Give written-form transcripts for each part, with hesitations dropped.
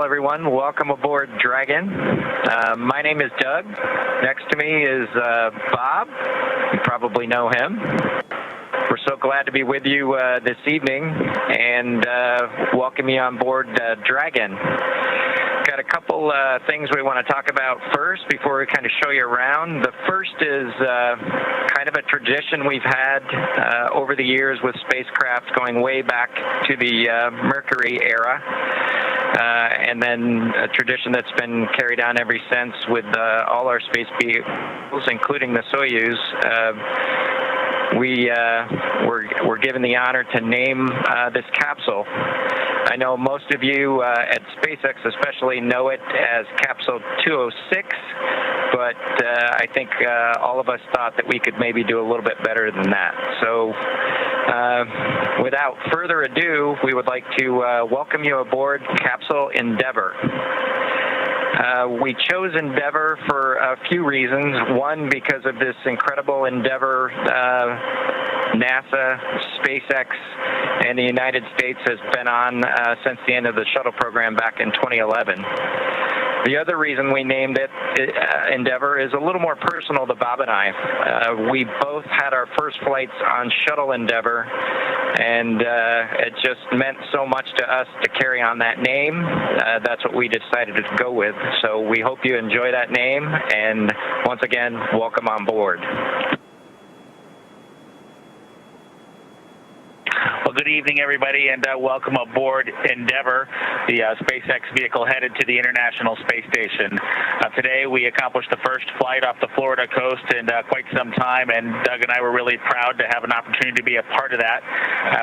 everyone. Welcome aboard Dragon. My name is Doug. Next to me is Bob. You probably know him. We're so glad to be with you this evening and welcome you on board Dragon. Got a couple things we want to talk about first before we kind of show you around. The first is kind of a tradition we've had over the years with spacecraft going way back to the Mercury era. And then a tradition that's been carried on ever since with all our space vehicles, including the Soyuz. We're given the honor to name this capsule. I know most of you at SpaceX especially know it as Capsule 206, but I think all of us thought that we could maybe do a little bit better than that. So without further ado, we would like to welcome you aboard Capsule Endeavour. We chose Endeavour for a few reasons. One, because of this incredible endeavor NASA, SpaceX, and the United States has been on since the end of the shuttle program back in 2011. The other reason we named it Endeavour is a little more personal to Bob and I. We both had our first flights on Shuttle Endeavour, and it just meant so much to us to carry on that name. That's what we decided to go with. So we hope you enjoy that name, and once again, welcome on board. Well, good evening, everybody, and welcome aboard Endeavour, the SpaceX vehicle headed to the International Space Station. Today, we accomplished the first flight off the Florida coast in quite some time, and Doug and I were really proud to have an opportunity to be a part of that.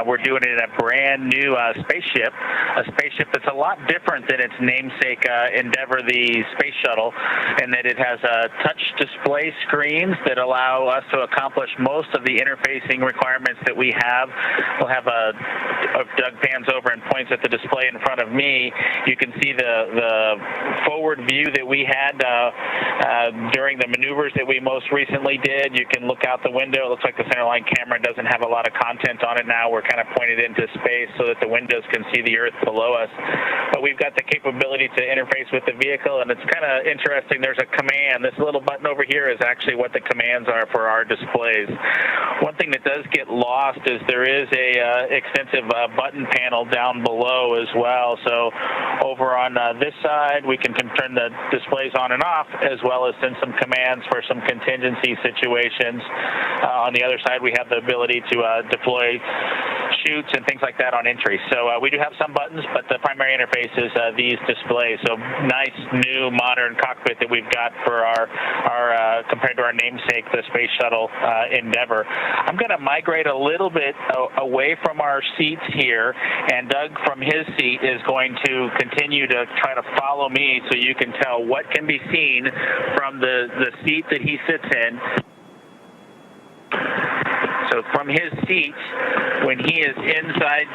We're doing it in a brand new spaceship, a spaceship that's a lot different than its namesake Endeavour, the space shuttle, in that it has touch display screens that allow us to accomplish most of the interfacing requirements that we have. We'll have Doug pans over and points at the display in front of me. You can see the forward view that we had during the maneuvers that we most recently did. You can look out the window. It looks like the centerline camera doesn't have a lot of content on it now. We're kind of pointed into space so that the windows can see the Earth below us. But we've got the capability to interface with the vehicle, and it's kind of interesting. There's a command. This little button over here is actually what the commands are for our displays. One thing that does get lost is there is a extensive button panel down below as well. So over on this side, we can turn the displays on and off, as well as send some commands for some contingency situations. On the other side, we have the ability to deploy chutes and things like that on entry. So we do have some buttons, but the primary interface is these displays. So nice, new, modern cockpit that we've got for our compared to our namesake, the Space Shuttle Endeavour. I'm going to migrate a little bit away from our seats here, and Doug from his seat is going to continue to try to follow me so you can tell what can be seen from the seat that he sits in. So from his seat, when he is inside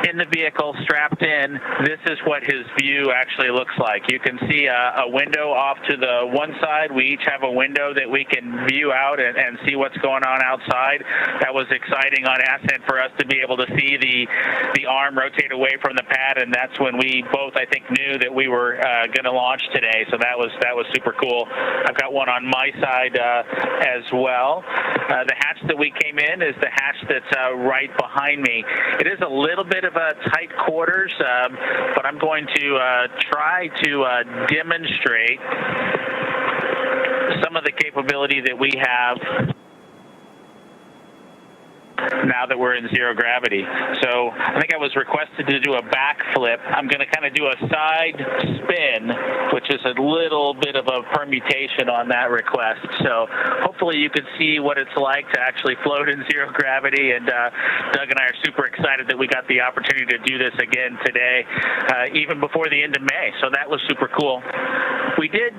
in the vehicle, strapped in, this is what his view actually looks like. You can see a window off to the one side. We each have a window that we can view out and see what's going on outside. That was exciting on ascent for us to be able to see the arm rotate away from the pad, and that's when we both, I think, knew that we were going to launch today. So that was super cool. I've got one on my side as well. The hatch that we came in is the hatch that's right behind me. It is a little bit of a tight quarters, but I'm going to try to demonstrate some of the capability that we have now that we're in zero gravity. So I think I was requested to do a backflip. I'm going to kind of do a side spin, which is a little bit of a permutation on that request. So hopefully you can see what it's like to actually float in zero gravity. And Doug and I are super excited that we got the opportunity to do this again today, even before the end of May. So that was super cool. We did,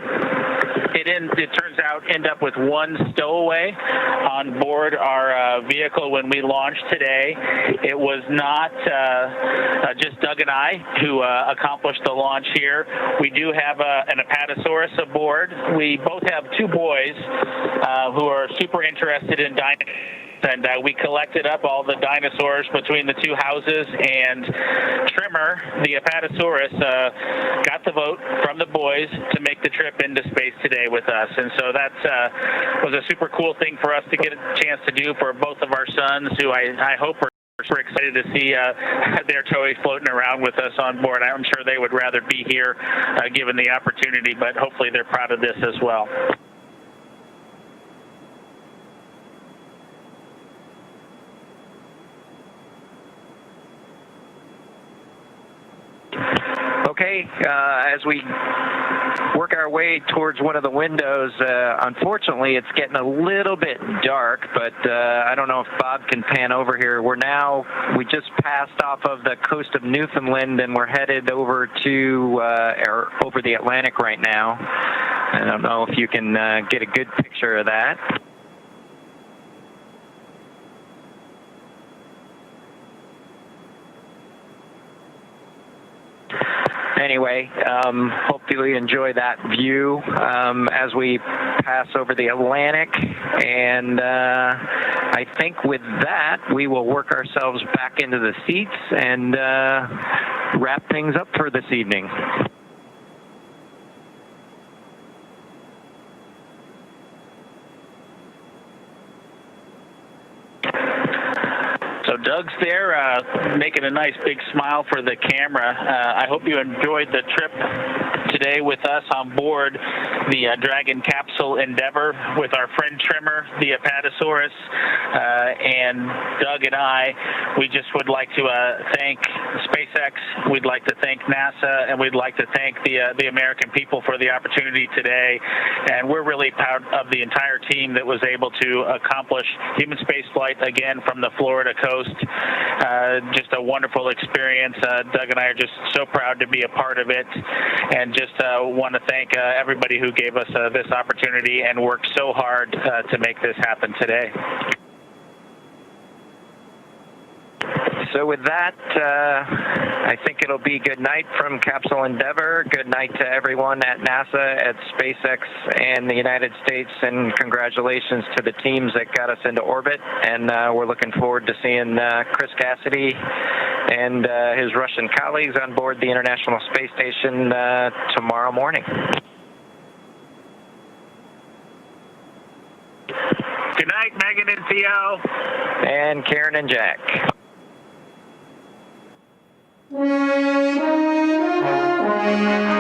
it turns out, end up with one stowaway on board our vehicle when we launched today. It was not just Doug and I who accomplished the launch here. We do have an Apatosaurus aboard. We both have two boys who are super interested in dinosaurs. And we collected up all the dinosaurs between the two houses, and Trimmer, the Apatosaurus, got the vote from the boys to make the trip into space today with us. And so that was a super cool thing for us to get a chance to do for both of our sons, who I hope are super excited to see their toys floating around with us on board. I'm sure they would rather be here given the opportunity, but hopefully they're proud of this as well. Okay, as we work our way towards one of the windows, unfortunately it's getting a little bit dark, but I don't know if Bob can pan over here. We just passed off of the coast of Newfoundland, and we're headed over to over the Atlantic right now. I don't know if you can get a good picture of that. Anyway, hopefully you enjoy that view as we pass over the Atlantic, and I think with that we will work ourselves back into the seats and wrap things up for this evening. So Doug's there making a nice big smile for the camera. I hope you enjoyed the trip today with us on board the Dragon capsule Endeavour with our friend Trimmer, the Apatosaurus, and Doug and I. We just would like to thank SpaceX, we'd like to thank NASA, and we'd like to thank the American people for the opportunity today. And we're really proud of the entire team that was able to accomplish human spaceflight again from the Florida coast. Just a wonderful experience. Doug and I are just so proud to be a part of it, and just want to thank everybody who gave us this opportunity and worked so hard to make this happen today. So with that, I think it'll be good night from Capsule Endeavour. Good night to everyone at NASA, at SpaceX, and the United States, and congratulations to the teams that got us into orbit. And we're looking forward to seeing Chris Cassidy and his Russian colleagues on board the International Space Station tomorrow morning. Good night, Megan and Theo. And Karen and Jack. Thank you.